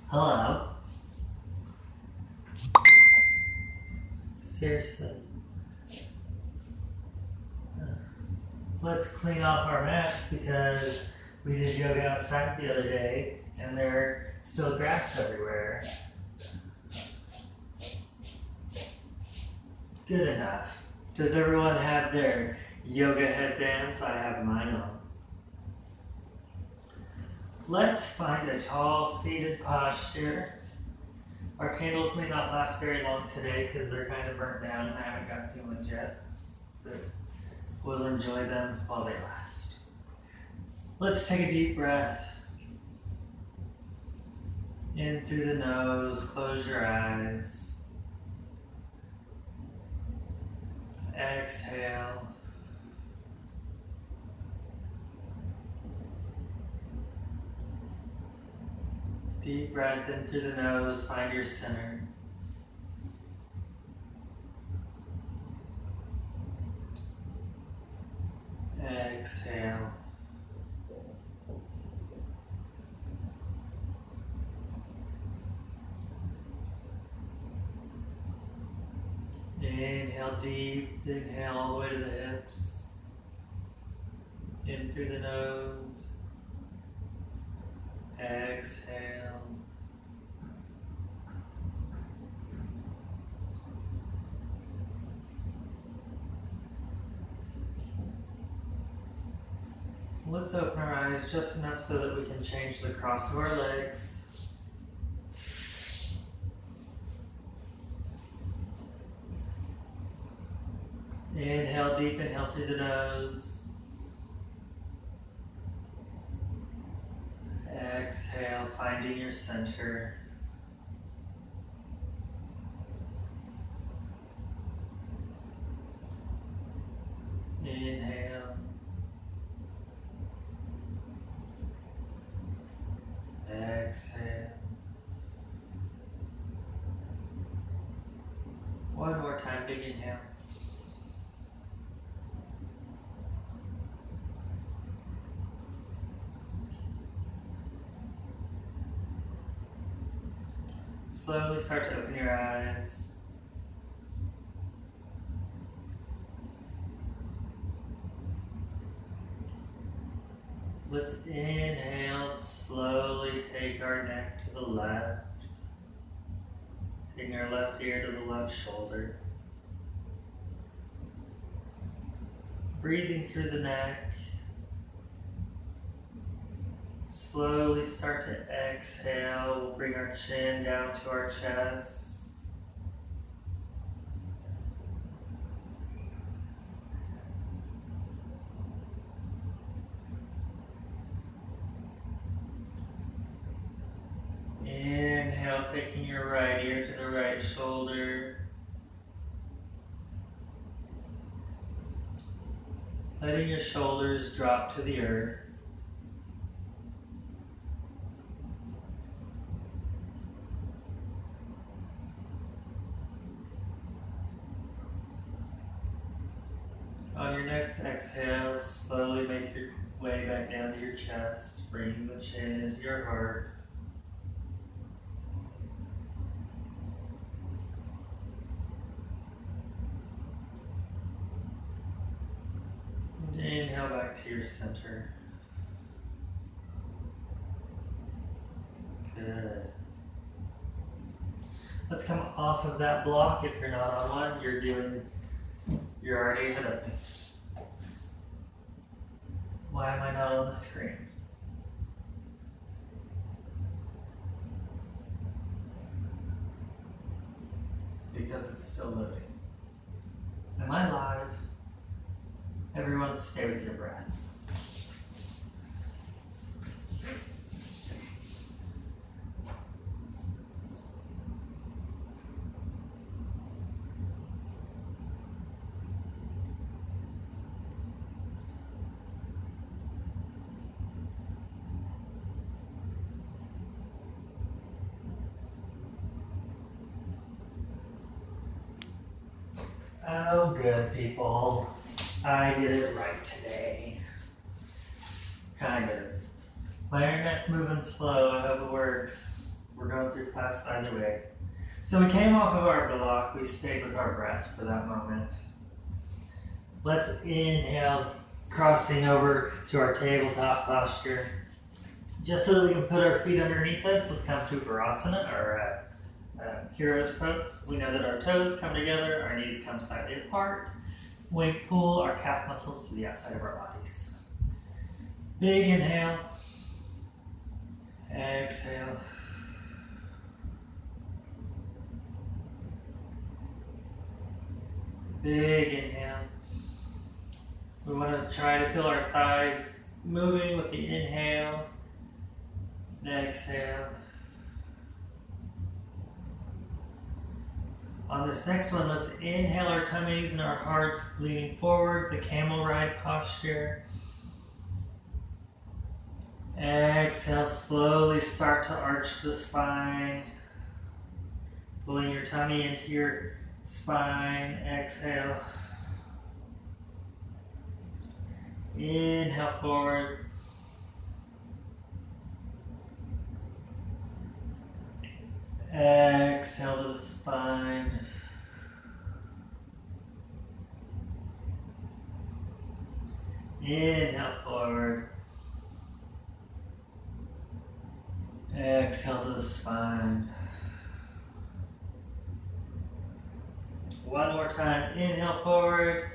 Hello. Seriously. Let's clean off our mats because we did yoga outside the other day and there's still grass everywhere. Good enough. Does everyone have their yoga headbands? I have mine on. Let's find a tall seated posture. Our candles may not last very long today because they're kind of burnt down and I haven't got new ones yet. But we'll enjoy them while they last. Let's take a deep breath. In through the nose, close your eyes. Exhale. Deep breath in through the nose, find your center. Exhale. Inhale deep, inhale all the way to the hips. In through the nose. Exhale. Let's open our eyes just enough so that we can change the cross of our legs. Inhale deep, inhale through the nose. Exhale, finding your center. Inhale. Exhale. One more time, big inhale. Slowly start to open your eyes. Let's inhale, slowly take our neck to the left. Taking our left ear to the left shoulder. Breathing through the neck. Slowly start to exhale. We'll bring our chin down to our chest. Inhale, taking your right ear to the right shoulder. Letting your shoulders drop to the earth. On your next exhale, slowly make your way back down to your chest, bringing the chin into your heart. And inhale back to your center. Good. Let's come off of that block. If you're not on one, you're already ahead of me. Why am I not on the screen? Because it's still loading. Am I live? Everyone stay with your breath. Oh, good people. I did it right today. Kind of. My internet's moving slow. I hope it works. We're going through class either way. So we came off of our block. We stayed with our breath for that moment. Let's inhale, crossing over to our tabletop posture. Just so that we can put our feet underneath us, let's come to Virasana, or Hero's Pose. We know that our toes come together, our knees come slightly apart. We pull our calf muscles to the outside of our bodies. Big inhale. Exhale. Big inhale. We want to try to feel our thighs moving with the inhale. Exhale. On this next one, let's inhale our tummies and our hearts leaning forwards, a camel ride posture. Exhale, slowly start to arch the spine. Pulling your tummy into your spine. Exhale. Inhale forward. Exhale to the spine. Inhale forward. Exhale to the spine. One more time. Inhale forward.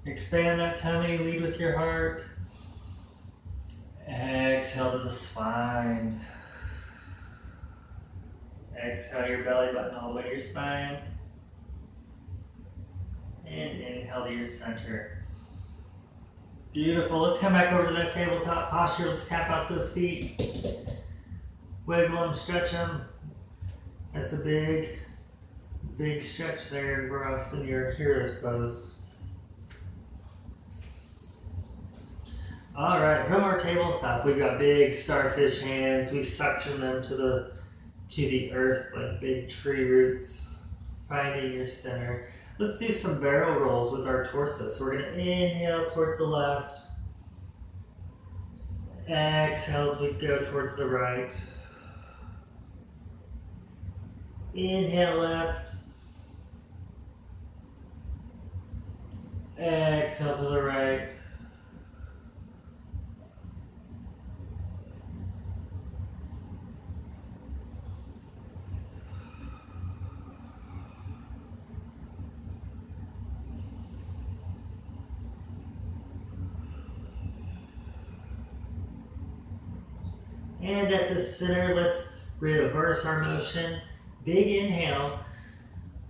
Expand that tummy. Lead with your heart. Exhale to the spine. Exhale your belly button all the way to your spine. And inhale to your center. Beautiful. Let's come back over to that tabletop posture. Let's tap out those feet. Wiggle them, stretch them. That's a big stretch there for us in your Hero's Pose. All right, from our tabletop, we've got big starfish hands. We suction them to the earth like big tree roots, finding your center. Let's do some barrel rolls with our torso. So we're going to inhale towards the left. Exhale as we go towards the right. Inhale left. Exhale to the right. And at the center, let's reverse our motion. Big inhale.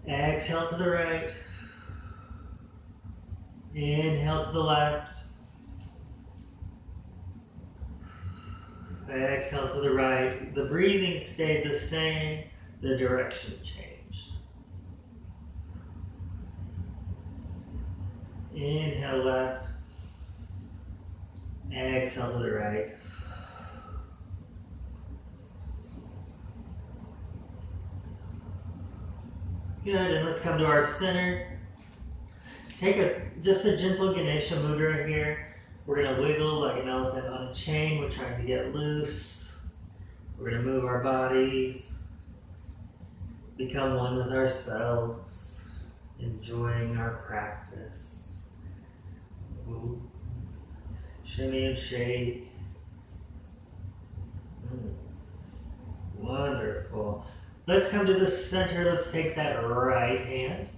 Exhale to the right. Inhale to the left. Exhale to the right. The breathing stayed the same. The direction changed. Inhale left. Exhale to the right. Good, and let's come to our center. Take just a gentle Ganesha Mudra here. We're going to wiggle like an elephant on a chain. We're trying to get loose. We're going to move our bodies. Become one with ourselves. Enjoying our practice. Ooh. Shimmy and shake. Wonderful. Let's come to the center. Let's take that right hand.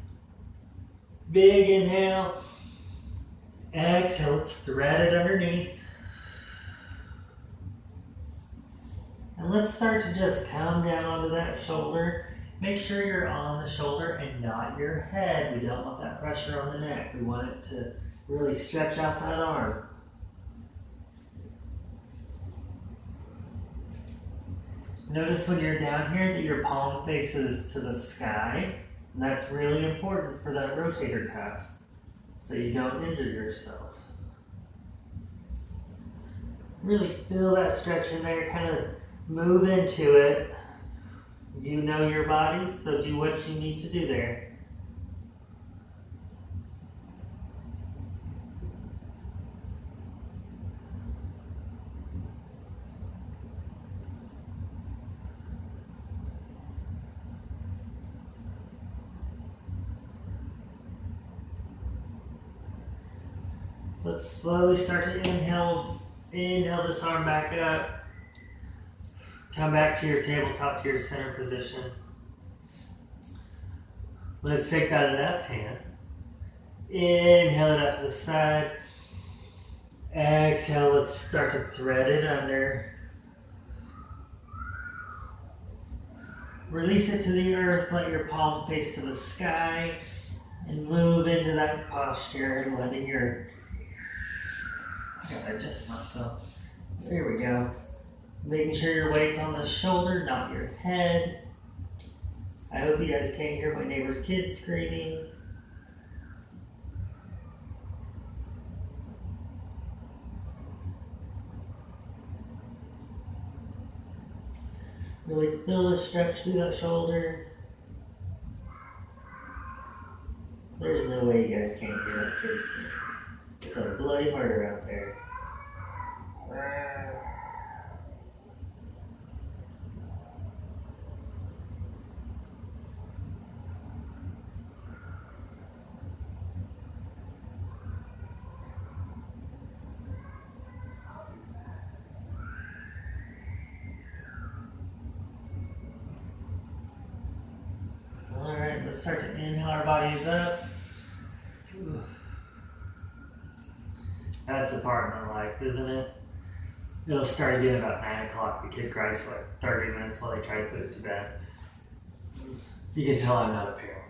Big inhale. Exhale. Let's thread it underneath. And let's start to just come down onto that shoulder. Make sure you're on the shoulder and not your head. We don't want that pressure on the neck. We want it to really stretch out that arm. Notice when you're down here that your palm faces to the sky. And that's really important for that rotator cuff, so you don't injure yourself. Really feel that stretch in there, kind of move into it. You know your body, so do what you need to do there. Let's slowly start to inhale. Inhale this arm back up. Come back to your tabletop, to your center position. Let's take that left hand. Inhale it out to the side. Exhale, let's start to thread it under. Release it to the earth, let your palm face to the sky, and move into that posture, letting your, I gotta adjust myself. There we go. Making sure your weight's on the shoulder, not your head. I hope you guys can't hear my neighbor's kids screaming. Really feel the stretch through that shoulder. There's no way you guys can't hear that kid scream. It's a bloody murder out there. Alright, let's start to inhale our bodies up. That's a part of my life, isn't it? It'll start again about 9 o'clock. The kid cries for like 30 minutes while they try to put it to bed. You can tell I'm not a parent.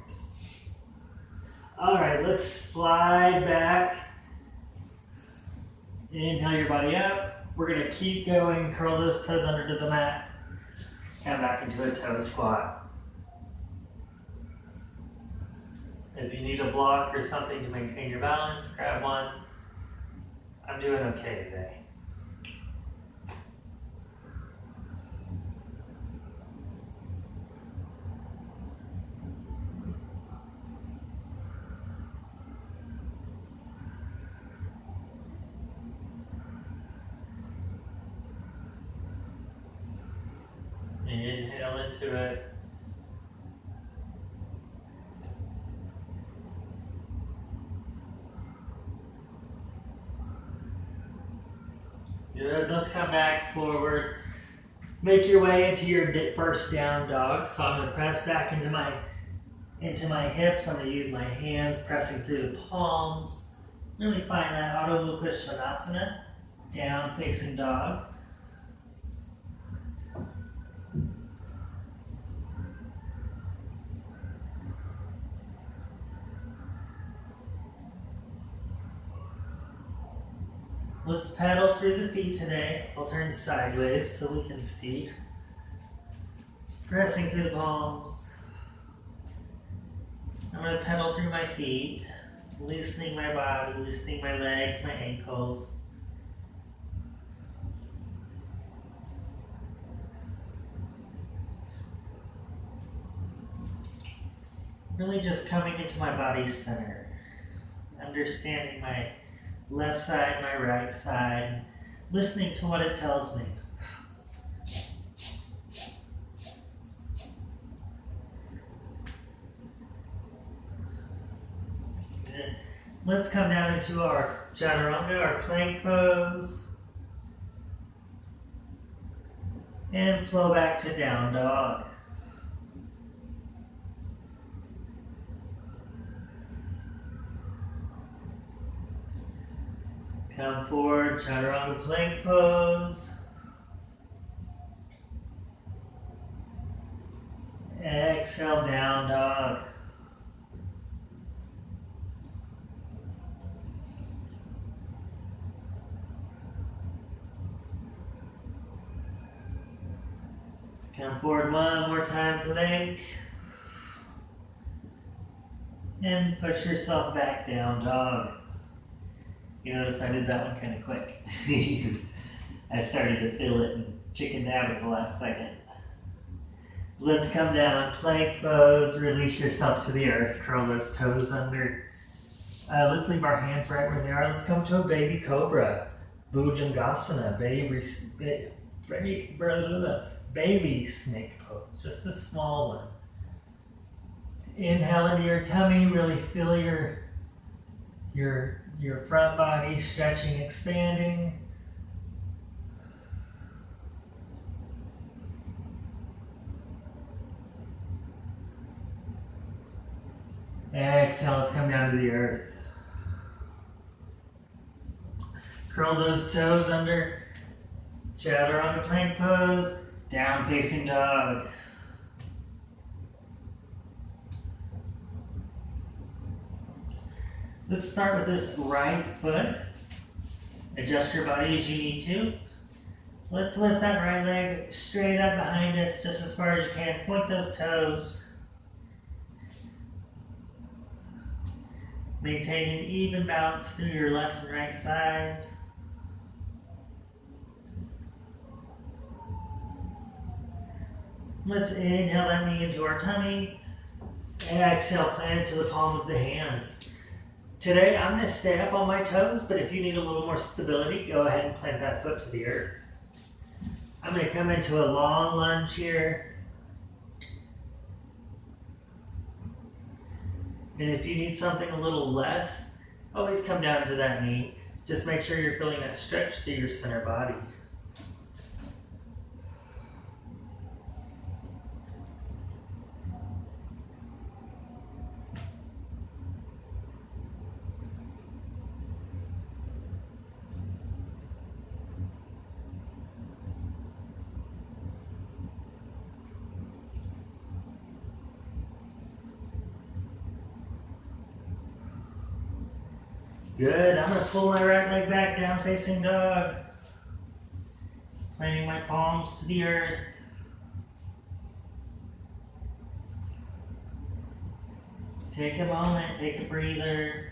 Alright, let's slide back. Inhale your body up. We're going to keep going. Curl those toes under to the mat. Come back into a toe squat. If you need a block or something to maintain your balance, grab one. I'm doing okay today. Inhale into it. Good, let's come back forward. Make your way into your first down dog. So I'm gonna press back into my hips. I'm gonna use my hands pressing through the palms. Really find that Adho Mukha Svanasana, down facing dog. Let's pedal through the feet today. I'll turn sideways so we can see. Pressing through the palms. I'm going to pedal through my feet, loosening my body, loosening my legs, my ankles. Really just coming into my body's center. Understanding my left side, my right side, listening to what it tells me. Good. Let's come down into our chaturanga, our plank pose, and flow back to down dog. Come forward, chaturanga plank pose. Exhale, down dog. Come forward one more time, plank. And push yourself back, down dog. You notice I did that one kind of quick. I started to feel it and chickened out at the last second. Let's come down, plank pose, release yourself to the earth, curl those toes under. Let's leave our hands right where they are. Let's come to a baby cobra, Bhujangasana, baby snake pose, just a small one. Inhale into your tummy, really feel your your front body stretching, expanding. Exhale, let's come down to the earth. Curl those toes under. Chaturanga plank pose. Down facing dog. Let's start with this right foot. Adjust your body as you need to. Let's lift that right leg straight up behind us, just as far as you can. Point those toes. Maintain an even balance through your left and right sides. Let's inhale that knee into our tummy. Exhale, plant it to the palm of the hands. Today, I'm going to stay up on my toes, but if you need a little more stability, go ahead and plant that foot to the earth. I'm going to come into a long lunge here. And if you need something a little less, always come down to that knee. Just make sure you're feeling that stretch through your center body. Good. I'm going to pull my right leg back, down facing dog. Planting my palms to the earth. Take a moment, take a breather.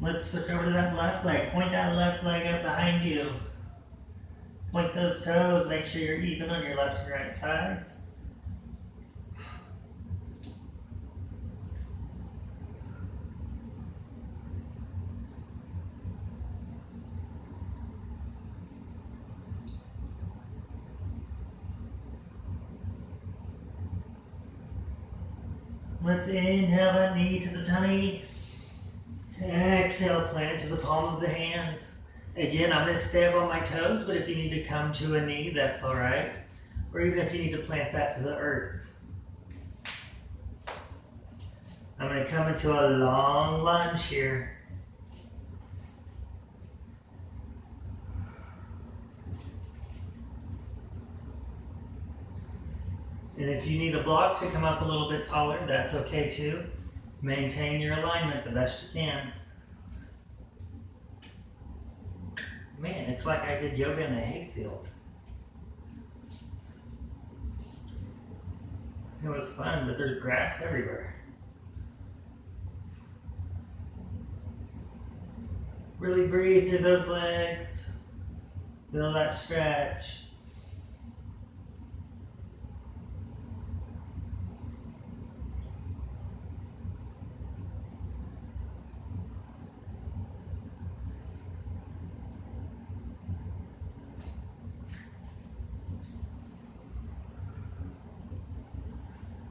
Let's switch over to that left leg. Point that left leg up behind you. Point those toes. Make sure you're even on your left and right sides. Let's inhale that knee to the tummy. Exhale, plant it to the palm of the hands. Again, I'm going to stay up on my toes, but if you need to come to a knee, that's all right. Or even if you need to plant that to the earth. I'm going to come into a long lunge here. And if you need a block to come up a little bit taller, that's okay too. Maintain your alignment the best you can. Man, it's like I did yoga in a hayfield. It was fun, but there's grass everywhere. Really breathe through those legs. Feel that stretch.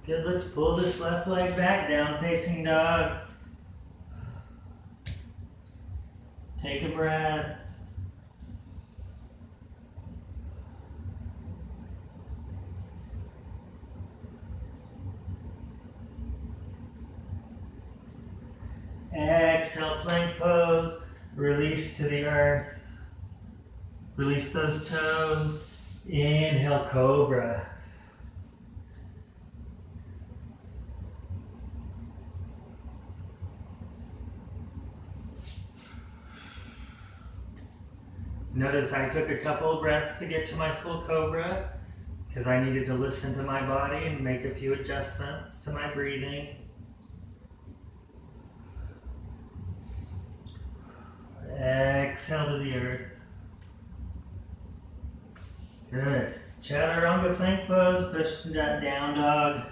Good, let's pull this left leg back, down facing dog. Take a breath. Exhale, plank pose. Release to the earth. Release those toes. Inhale, cobra. Notice I took a couple of breaths to get to my full cobra because I needed to listen to my body and make a few adjustments to my breathing. Exhale to the earth. Good. Chaturanga plank pose, push that down dog.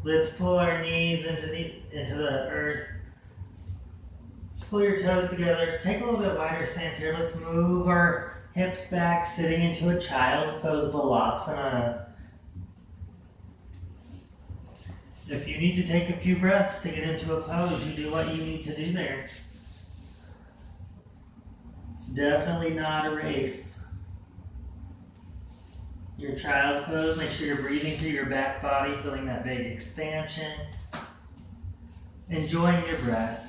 Let's pull our knees into the earth. Pull your toes together. Take a little bit wider stance here. Let's move our Hips back, sitting into a child's pose, balasana. If you need to take a few breaths to get into a pose, you do what you need to do there. It's definitely not a race. Your child's pose, make sure you're breathing through your back body, feeling that big expansion. Enjoying your breath.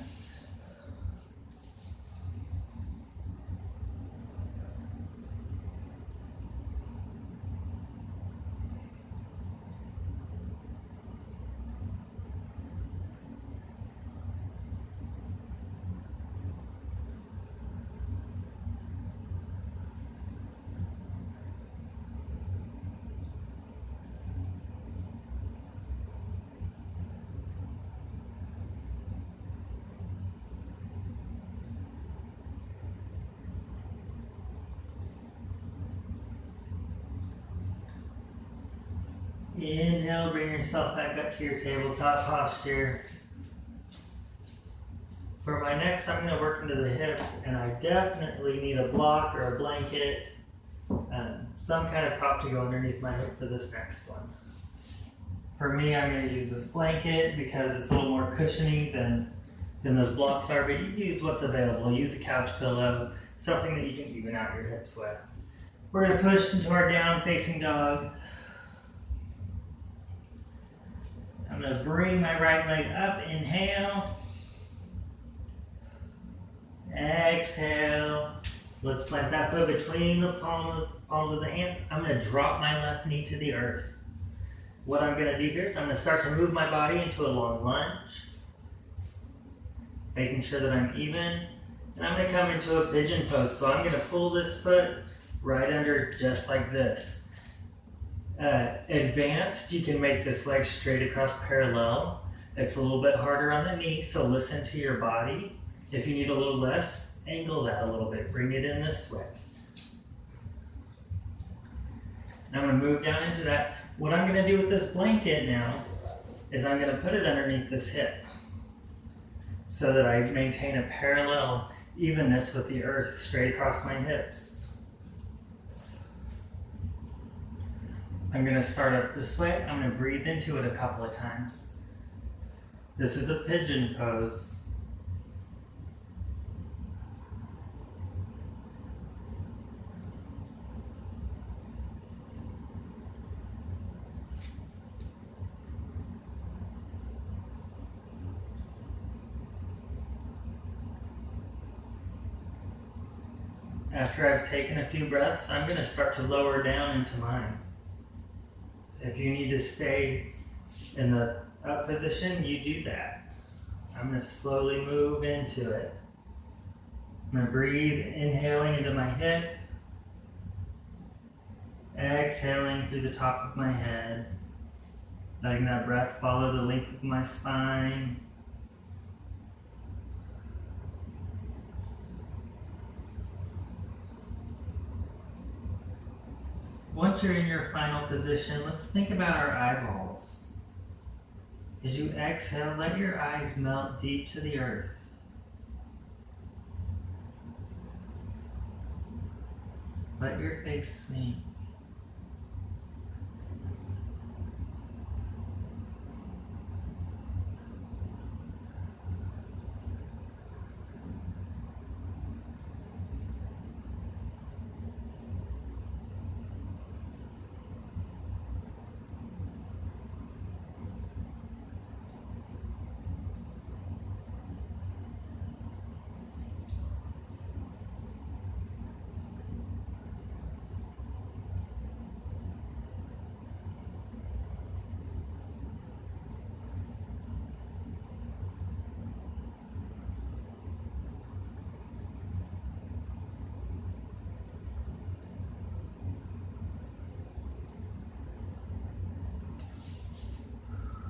Inhale, bring yourself back up to your tabletop posture. For my next, I'm going to work into the hips, and I definitely need a block or a blanket, some kind of prop to go underneath my hip for this next one. For me, I'm going to use this blanket because it's a little more cushiony than those blocks are, but you use what's available. Use a couch pillow, something that you can even out your hips with. We're going to push into our down facing dog. I'm going to bring my right leg up, inhale. Exhale. Let's plant that foot between the palms of the hands. I'm going to drop my left knee to the earth. What I'm going to do here is I'm going to start to move my body into a long lunge. Making sure that I'm even. And I'm going to come into a pigeon pose. So I'm going to pull this foot right under just like this. Advanced, you can make this leg straight across parallel. It's a little bit harder on the knee, so listen to your body. If you need a little less, angle that a little bit. Bring it in this way. And I'm going to move down into that. What I'm going to do with this blanket now is I'm going to put it underneath this hip so that I maintain a parallel evenness with the earth straight across my hips. I'm going to start up this way. I'm going to breathe into it a couple of times. This is a pigeon pose. After I've taken a few breaths, I'm going to start to lower down into mine. If you need to stay in the up position, you do that. I'm going to slowly move into it. I'm going to breathe, inhaling into my hip, exhaling through the top of my head, letting that breath follow the length of my spine. Once you're in your final position, let's think about our eyeballs. As you exhale, let your eyes melt deep to the earth. Let your face sink.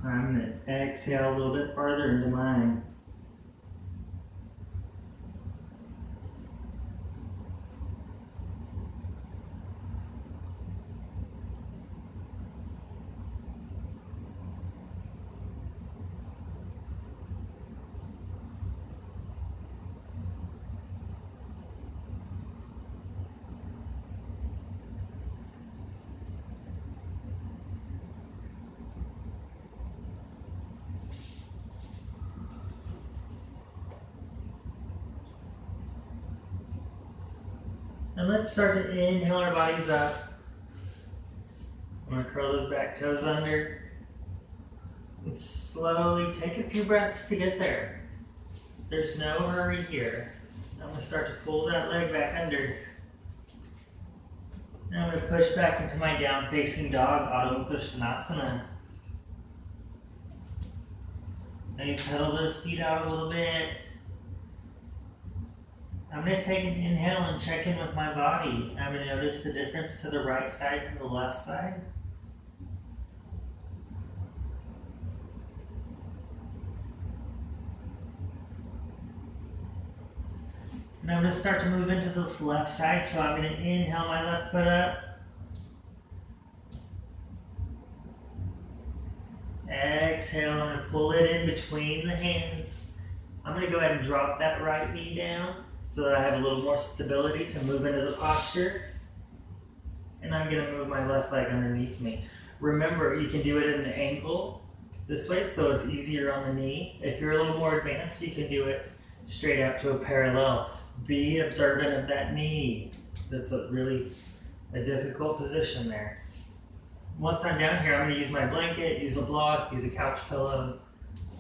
I'm going to exhale a little bit farther into mine. And let's start to inhale our bodies up. I'm going to curl those back toes under. And slowly take a few breaths to get there. There's no hurry here. I'm going to start to pull that leg back under. And I'm going to push back into my down facing dog, Adho Mukha Svanasana. Maybe pedal those feet out a little bit. I'm going to take an inhale and check in with my body. I'm going to notice the difference to the right side to the left side. And I'm going to start to move into this left side, so I'm going to inhale my left foot up. Exhale, I'm going to pull it in between the hands. I'm going to go ahead and drop that right knee down so that I have a little more stability to move into the posture. And I'm going to move my left leg underneath me. Remember, you can do it in an angle this way, so it's easier on the knee. If you're a little more advanced, you can do it straight out to a parallel. Be observant of that knee. That's really a difficult position there. Once I'm down here, I'm going to use my blanket, use a block, use a couch pillow,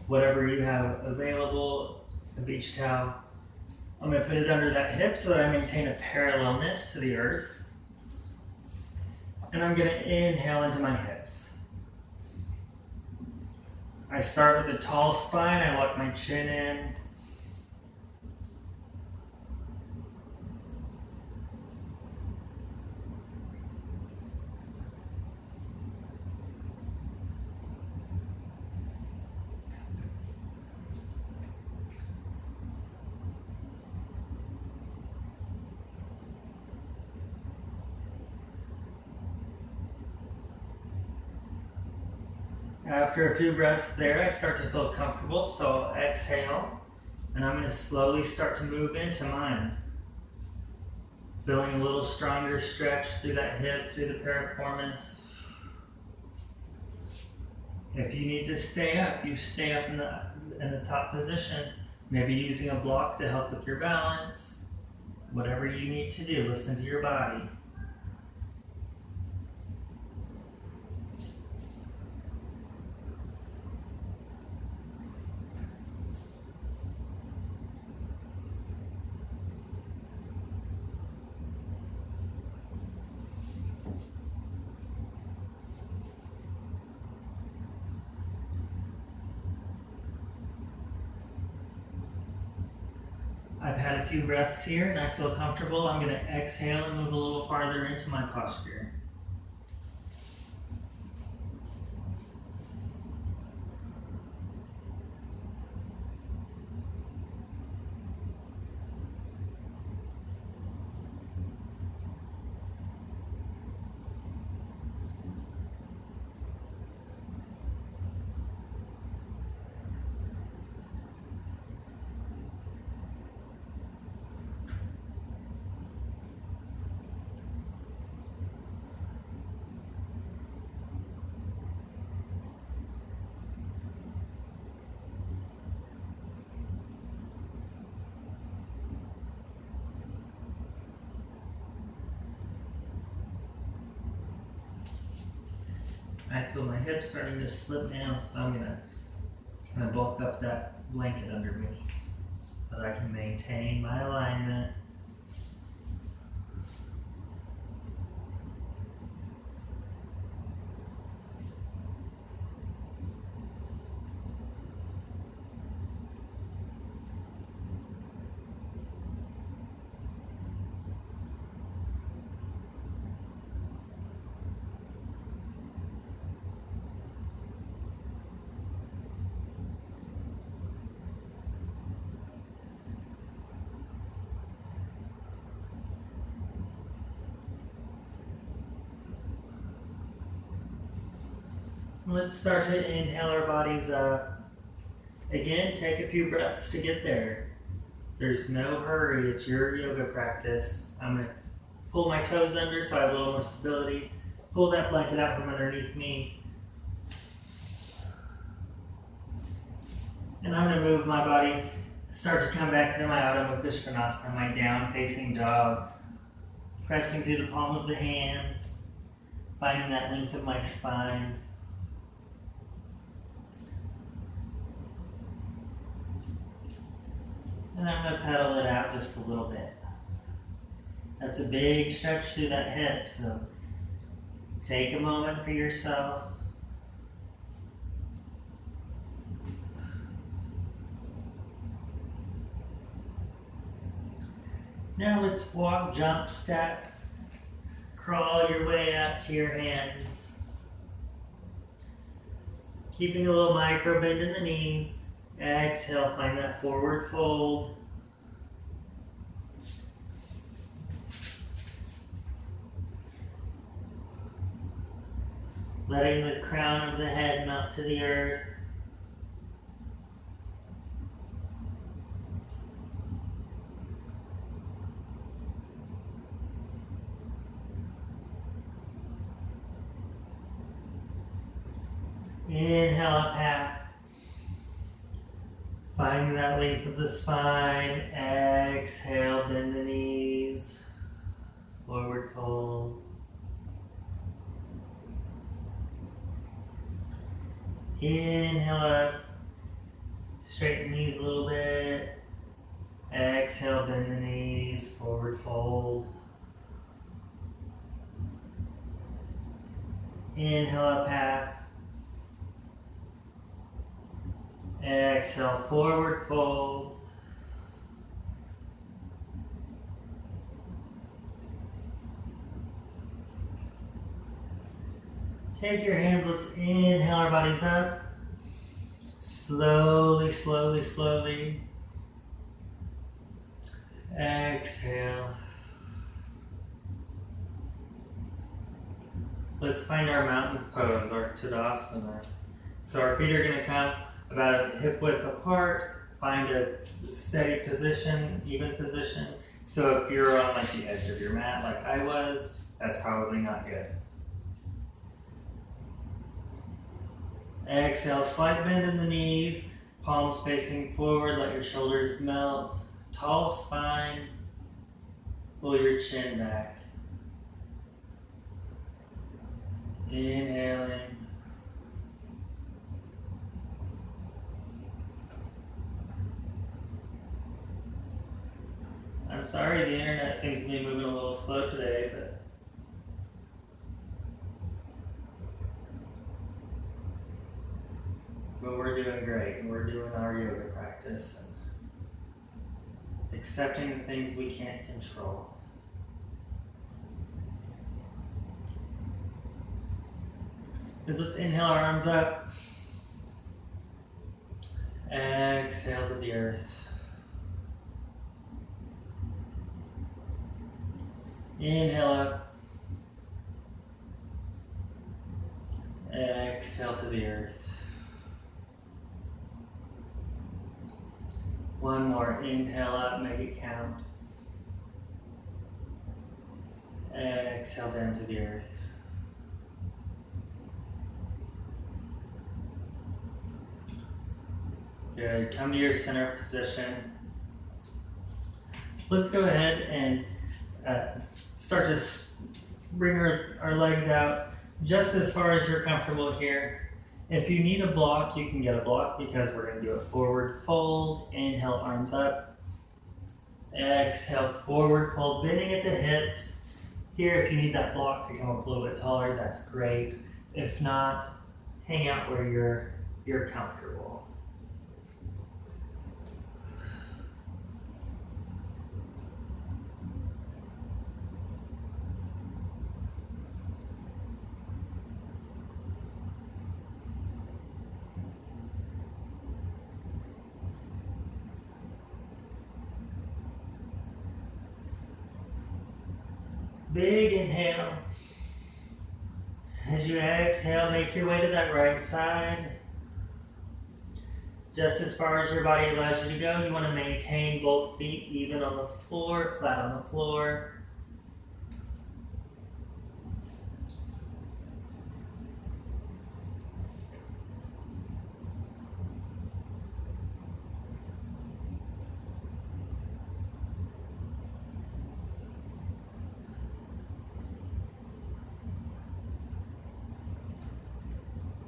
whatever you have available, a beach towel. I'm going to put it under that hip so that I maintain a parallelness to the earth. And I'm going to inhale into my hips. I start with a tall spine, I lock my chin in. After a few breaths there, I start to feel comfortable, so I'll exhale, and I'm going to slowly start to move into mine. Feeling a little stronger stretch through that hip, through the piriformis. If you need to stay up, you stay up in the top position, maybe using a block to help with your balance. Whatever you need to do, listen to your body. I've had a few breaths here and I feel comfortable. I'm going to exhale and move a little farther into my posture. I feel my hips starting to slip down, so I'm going to kind of bulk up that blanket under me so that I can maintain my alignment. Let's start to inhale our bodies up. Again, take a few breaths to get there. There's no hurry, it's your yoga practice. I'm going to pull my toes under so I have a little more stability. Pull that blanket out from underneath me. And I'm going to move my body, start to come back into my Adho Mukha Svanasana, my down facing dog. Pressing through the palm of the hands, finding that length of my spine. And I'm going to pedal it out just a little bit. That's a big stretch through that hip, so take a moment for yourself. Now let's walk, jump, step, crawl your way up to your hands. Keeping a little micro bend in the knees. Exhale, find that forward fold. Letting the crown of the head melt to the earth. Inhale up half. Finding that length of the spine. Exhale, bend the knees. Forward fold. Inhale up. Straighten knees a little bit. Exhale, bend the knees. Forward fold. Inhale up half. Exhale, forward fold. Take your hands, let's inhale our bodies up. Slowly, slowly, slowly. Exhale. Let's find our mountain pose, our Tadasana. So our feet are going to come about a hip width apart. Find a steady position, even position. So if you're on like the edge of your mat like I was, that's probably not good. Exhale, slight bend in the knees, palms facing forward, let your shoulders melt. Tall spine, pull your chin back. Inhaling. I'm sorry, the internet seems to be moving a little slow today, but we're doing great. We're doing our yoga practice and accepting the things we can't control. Good, let's inhale our arms up. Exhale to the earth. Inhale up. Exhale to the earth. One more. Inhale up, make it count. Exhale down to the earth. Good. Come to your center position. Let's go ahead and start to bring our legs out just as far as you're comfortable here. If you need a block, you can get a block because we're going to do a forward fold. Inhale, arms up. Exhale, forward fold, bending at the hips. Here, if you need that block to come up a little bit taller, that's great. If not, hang out where you're comfortable. Big inhale. As you exhale, make your way to that right side. Just as far as your body allows you to go, you want to maintain both feet even on the floor, flat on the floor.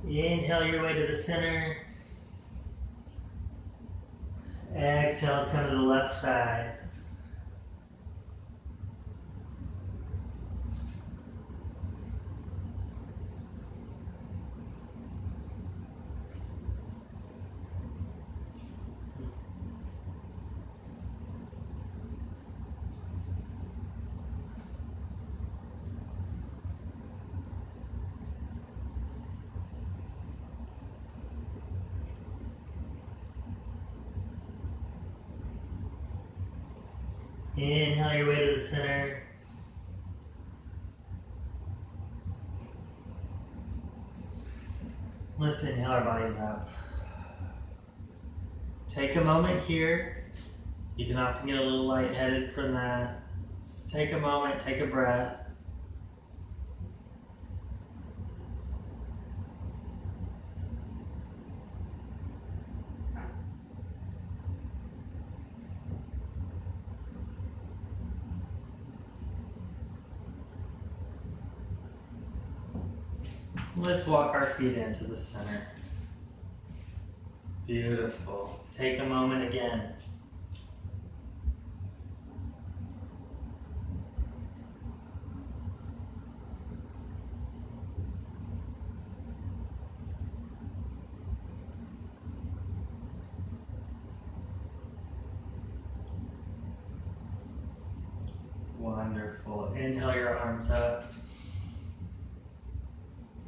Inhale your way to the center. Exhale, let's come to the left side. Inhale your way to the center. Let's inhale our bodies up. Take a moment here. You can often get a little lightheaded from that. Just take a moment, take a breath. Let's walk our feet into the center. Beautiful. Take a moment again. Wonderful. Inhale your arms up.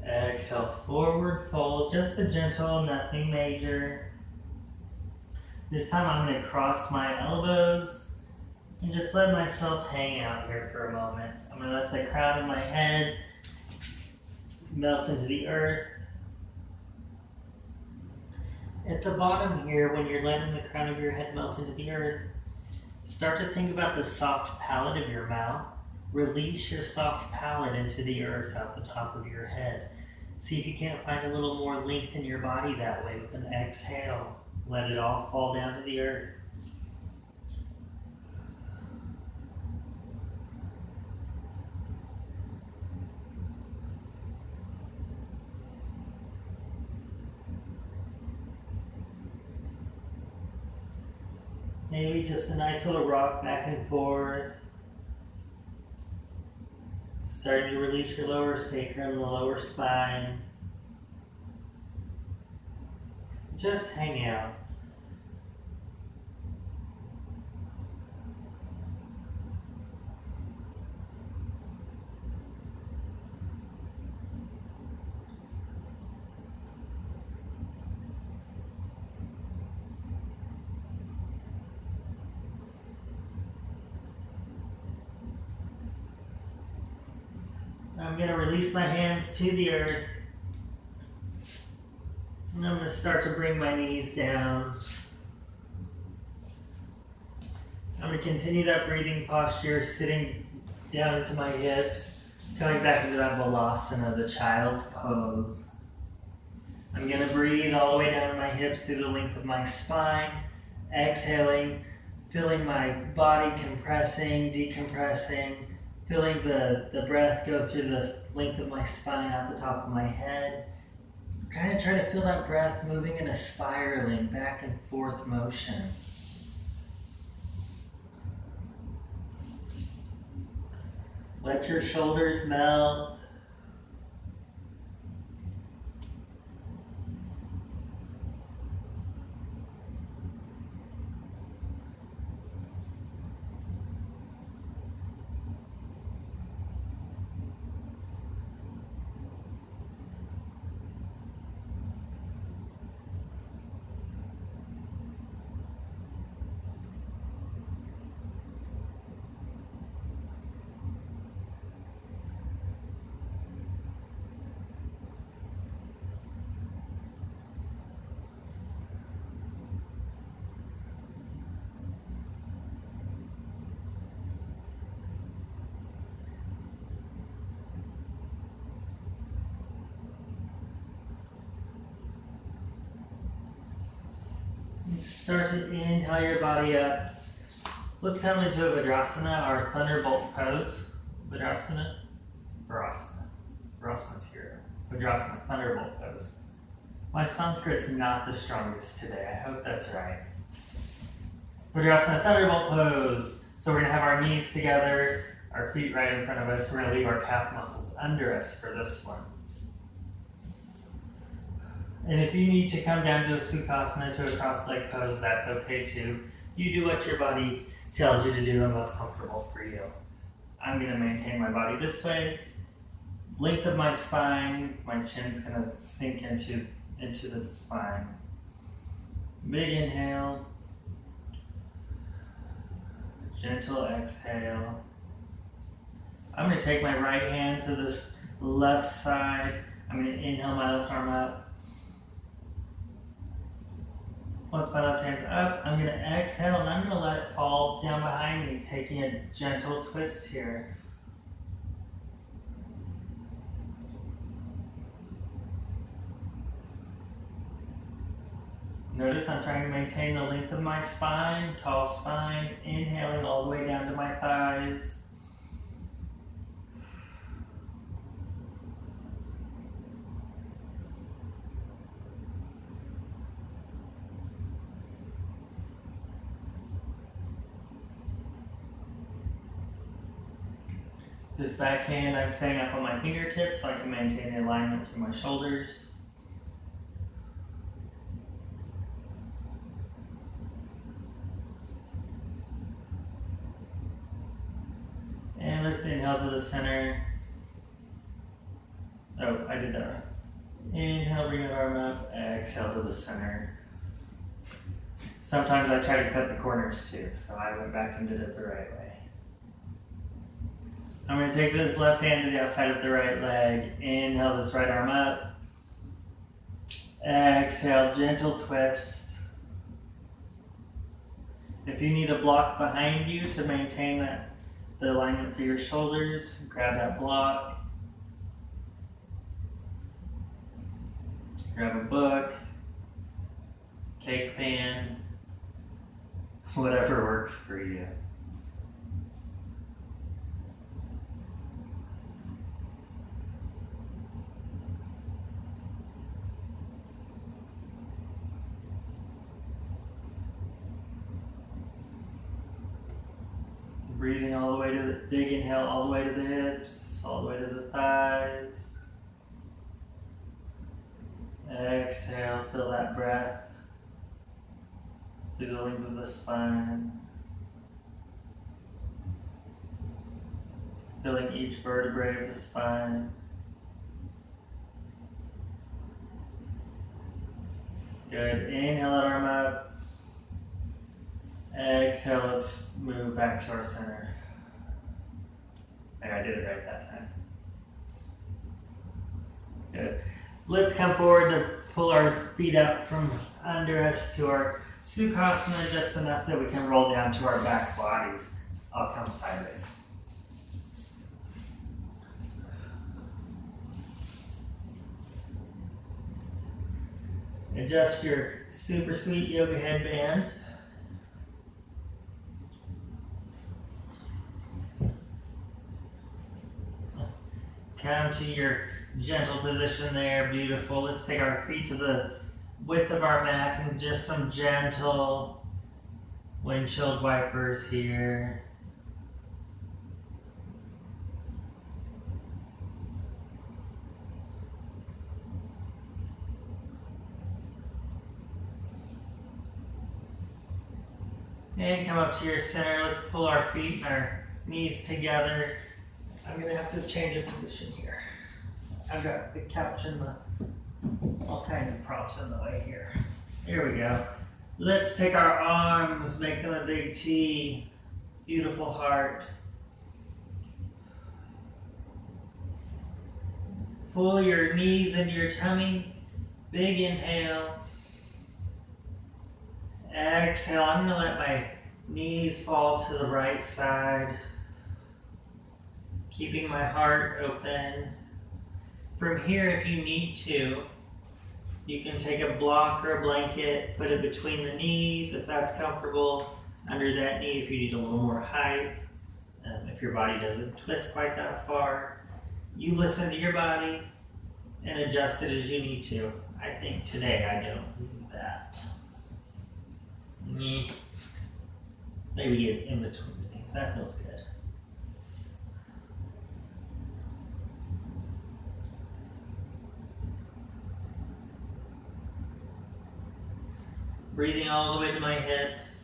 Exhale, forward fold, just a gentle, nothing major. This time I'm going to cross my elbows and just let myself hang out here for a moment. I'm going to let the crown of my head melt into the earth. At the bottom here, when you're letting the crown of your head melt into the earth, start to think about the soft palate of your mouth. Release your soft palate into the earth out the top of your head. See if you can't find a little more length in your body that way with an exhale. Let it all fall down to the earth. Maybe just a nice little rock back and forth. Starting to release your lower sacrum, the lower spine. Just hang out. I'm going to release my hands to the earth. And I'm going to start to bring my knees down. I'm going to continue that breathing posture, sitting down into my hips, coming back into that Balasana, the child's pose. I'm going to breathe all the way down to my hips through the length of my spine, exhaling, feeling my body compressing, decompressing, feeling the breath go through the length of my spine out the top of my head. Kind of try to feel that breath moving in a spiraling back and forth motion. Let your shoulders melt. Start to inhale your body up. Let's come into a Vajrasana, our thunderbolt pose. Vajrasana, Virasana. Virasana's here. Vajrasana, thunderbolt pose. My Sanskrit's not the strongest today. I hope that's right. Vajrasana Thunderbolt pose. So we're gonna have our knees together, our feet right in front of us. We're gonna leave our calf muscles under us for this one. And if you need to come down to a Sukhasana, to a cross-leg pose, that's okay too. You do what your body tells you to do and what's comfortable for you. I'm gonna maintain my body this way. Length of my spine, my chin's gonna sink into the spine. Big inhale. Gentle exhale. I'm gonna take my right hand to this left side. I'm gonna inhale my left arm up. Once my left hand's up, I'm going to exhale and I'm going to let it fall down behind me, taking a gentle twist here. Notice I'm trying to maintain the length of my spine, tall spine, inhaling all the way down to my thighs. This back hand, I'm staying up on my fingertips so I can maintain the alignment through my shoulders. And let's inhale to the center. Oh, I did that right. Inhale, bring that arm up. Exhale to the center. Sometimes I try to cut the corners too, so I went back and did it the right way. I'm going to take this left hand to the outside of the right leg. Inhale this right arm up. Exhale, gentle twist. If you need a block behind you to maintain the alignment through your shoulders, grab that block. Grab a book, cake pan, whatever works for you. Breathing all the way to the big inhale, all the way to the hips, all the way to the thighs. Exhale, feel that breath through the length of the spine. Feeling each vertebrae of the spine. Good. Inhale that arm up. Exhale, let's move back to our center. There, I did it right that time. Good. Let's come forward to pull our feet up from under us to our Sukhasana just enough that we can roll down to our back bodies. I'll come sideways. Adjust your super sweet yoga headband. Come to your gentle position there, beautiful. Let's take our feet to the width of our mat and just some gentle windshield wipers here. And come up to your center. Let's pull our feet and our knees together. I'm gonna have to change a position here. I've got the couch and all kinds of props in the way here. Here we go. Let's take our arms, make them a big T, beautiful heart. Pull your knees into your tummy, big inhale. Exhale, I'm gonna let my knees fall to the right side. Keeping my heart open. From here, if you need to, you can take a block or a blanket, put it between the knees if that's comfortable, under that knee if you need a little more height, if your body doesn't twist quite that far. You listen to your body and adjust it as you need to. I think today I don't need that. Maybe get in between things. That feels good. Breathing all the way to my hips.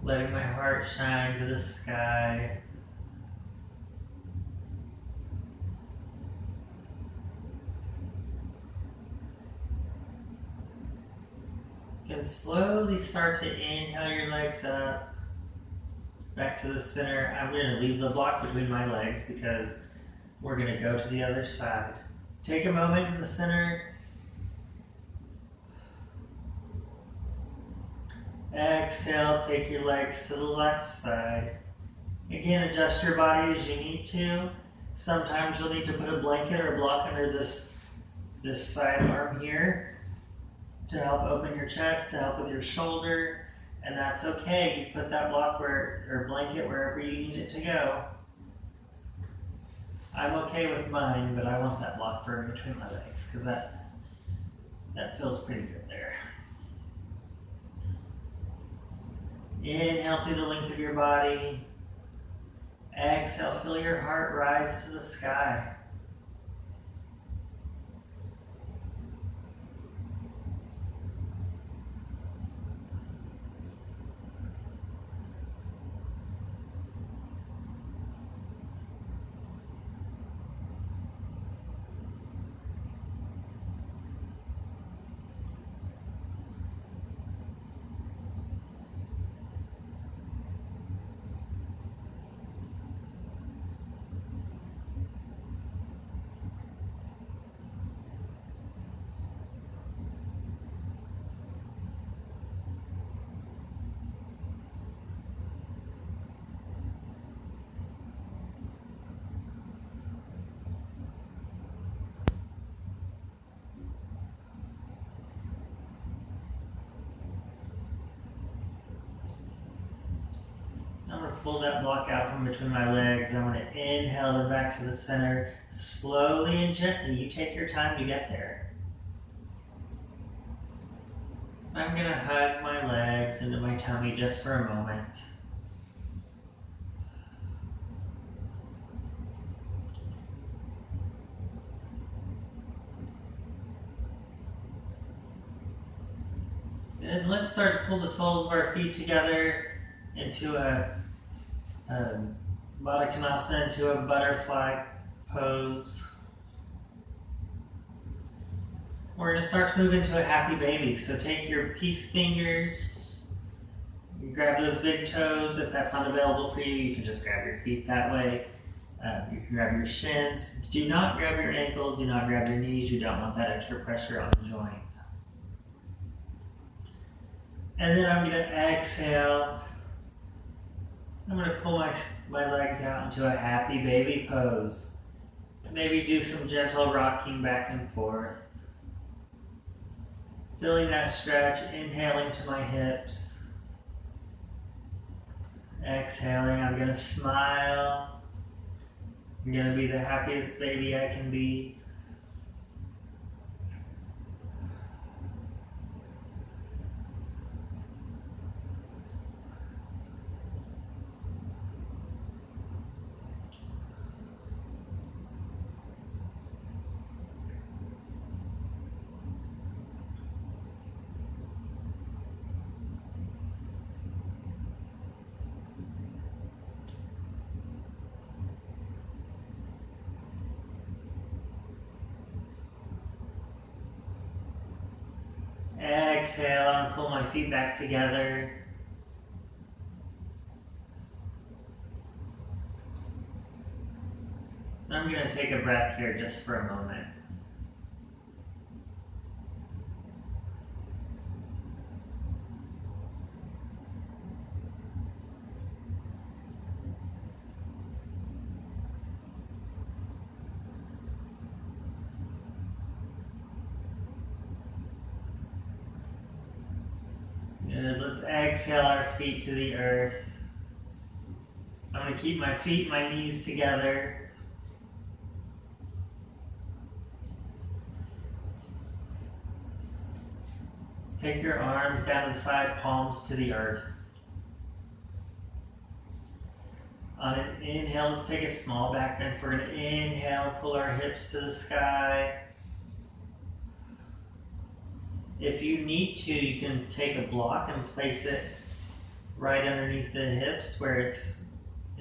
Letting my heart shine to the sky. You can slowly start to inhale your legs up, back to the center. I'm going to leave the block between my legs because we're going to go to the other side. Take a moment in the center. Exhale, take your legs to the left side. Again, adjust your body as you need to. Sometimes you'll need to put a blanket or a block under this side arm here to help open your chest, to help with your shoulder, and that's okay. You put that block or blanket wherever you need it to go. I'm okay with mine, but I want that block for in between my legs because that feels pretty good there. Inhale through the length of your body. Exhale, feel your heart rise to the sky. I'm going to pull that block out from between my legs. I'm going to inhale it back to the center. Slowly and gently, you take your time to get there. I'm going to hug my legs into my tummy just for a moment. And let's start to pull the soles of our feet together into a Baddha Konasana, into a butterfly pose. We're going to start to move into a happy baby. So take your peace fingers, you grab those big toes. If that's not available for you, you can just grab your feet that way. You can grab your shins. Do not grab your ankles, do not grab your knees. You don't want that extra pressure on the joint. And then I'm going to exhale. I'm going to pull my legs out into a happy baby pose. Maybe do some gentle rocking back and forth. Feeling that stretch, inhaling to my hips. Exhaling, I'm going to smile. I'm going to be the happiest baby I can be. Exhale, I'm going to pull my feet back together. I'm going to take a breath here just for a moment. Good. Let's exhale our feet to the earth. I'm going to keep my feet, my knees together. Let's take your arms down the side, palms to the earth. On an inhale, let's take a small back bend. So we're going to inhale, pull our hips to the sky. If you need to, you can take a block and place it right underneath the hips where it's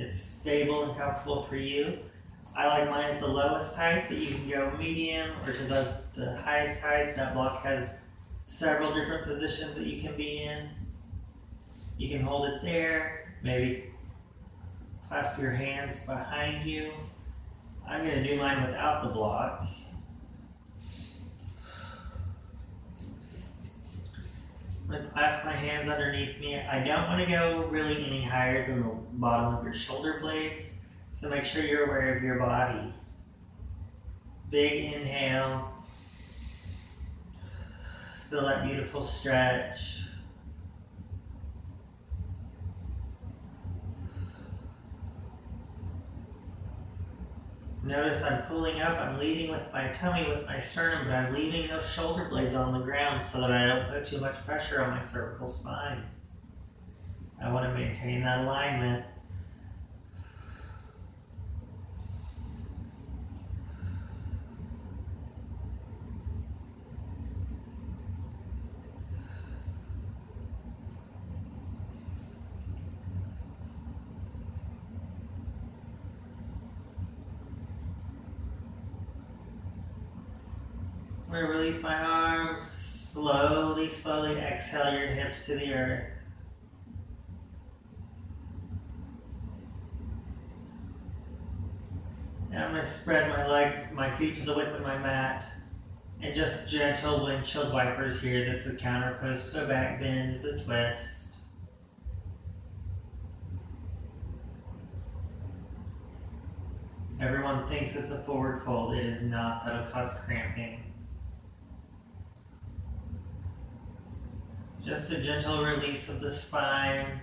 stable and comfortable for you. I like mine at the lowest height, but you can go medium or to the highest height. That block has several different positions that you can be in. You can hold it there, maybe clasp your hands behind you. I'm going to do mine without the block. I'm going to clasp my hands underneath me. I don't want to go really any higher than the bottom of your shoulder blades, so make sure you're aware of your body. Big inhale. Feel that beautiful stretch. Notice I'm pulling up, I'm leading with my tummy, with my sternum, but I'm leaving those shoulder blades on the ground so that I don't put too much pressure on my cervical spine. I want to maintain that alignment. I'm going to release my arms. Slowly, slowly exhale your hips to the earth. And I'm going to spread my legs, my feet to the width of my mat. And just gentle windshield wipers here. That's a counter pose to a back bend, is a twist. Everyone thinks it's a forward fold. It is not. That'll cause cramping. Just a gentle release of the spine,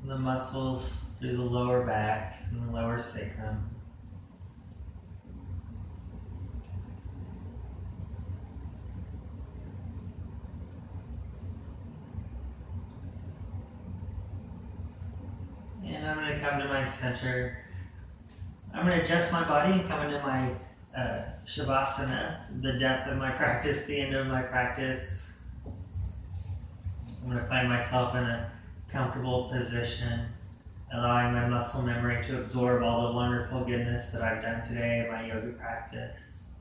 the muscles through the lower back and the lower sacrum. And I'm going to come to my center. I'm going to adjust my body and come into my Shavasana, the depth of my practice, the end of my practice. I'm going to find myself in a comfortable position, allowing my muscle memory to absorb all the wonderful goodness that I've done today in my yoga practice.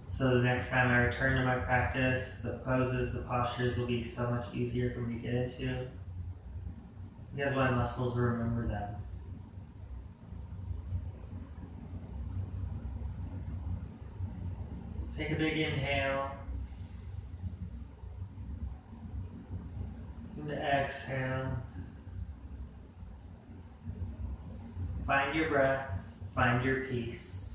So the next time I return to my practice, the poses, the postures will be so much easier for me to get into because my muscles will remember them. Take a big inhale. And exhale. Find your breath. Find your peace.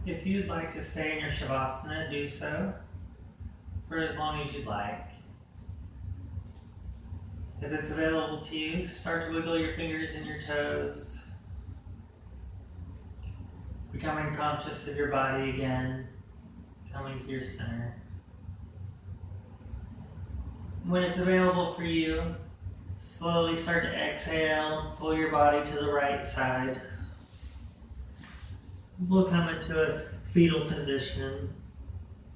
If you'd like to stay in your Shavasana, do so for as long as you'd like. If it's available to you, start to wiggle your fingers and your toes. Becoming conscious of your body again, coming to your center. When it's available for you, slowly start to exhale, pull your body to the right side. We'll come into a fetal position.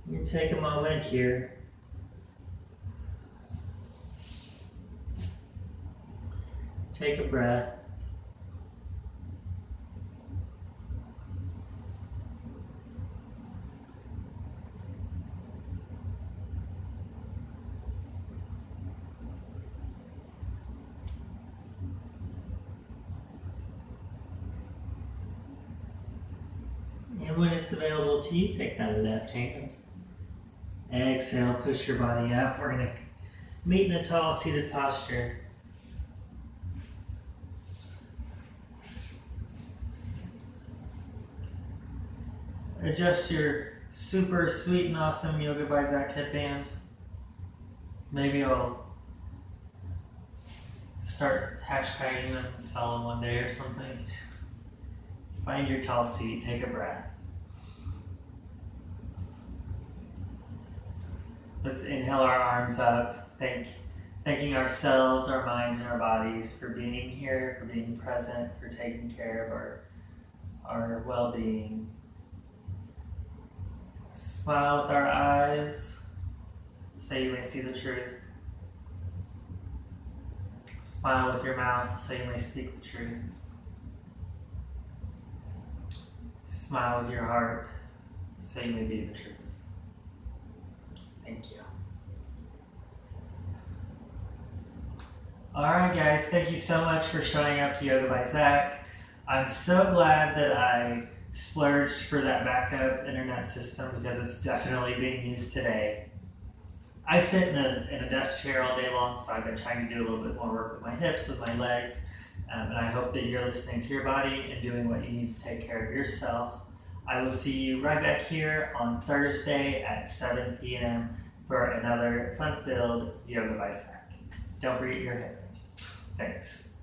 You take a moment here. Take a breath. And when it's available to you, take that left hand. Exhale, push your body up. We're going to meet in a tall seated posture. Adjust your super sweet and awesome YogaByZack headband. Maybe I'll start hashtagging them and sell them one day or something. Find your tall seat, take a breath. Let's inhale our arms up, thanking ourselves, our mind, and our bodies for being here, for being present, for taking care of our well-being. Smile with our eyes, so you may see the truth. Smile with your mouth, so you may speak the truth. Smile with your heart, so you may be the truth. Thank you. Alright guys, thank you so much for showing up to YogaByZack. I'm so glad that I splurged for that backup internet system because it's definitely being used today. I sit in a desk chair all day long, so I've been trying to do a little bit more work with my hips, with my legs, and I hope that you're listening to your body and doing what you need to take care of yourself. I will see you right back here on Thursday at 7 p.m. for another fun-filled YogaByZack. Don't forget your headband. Thanks.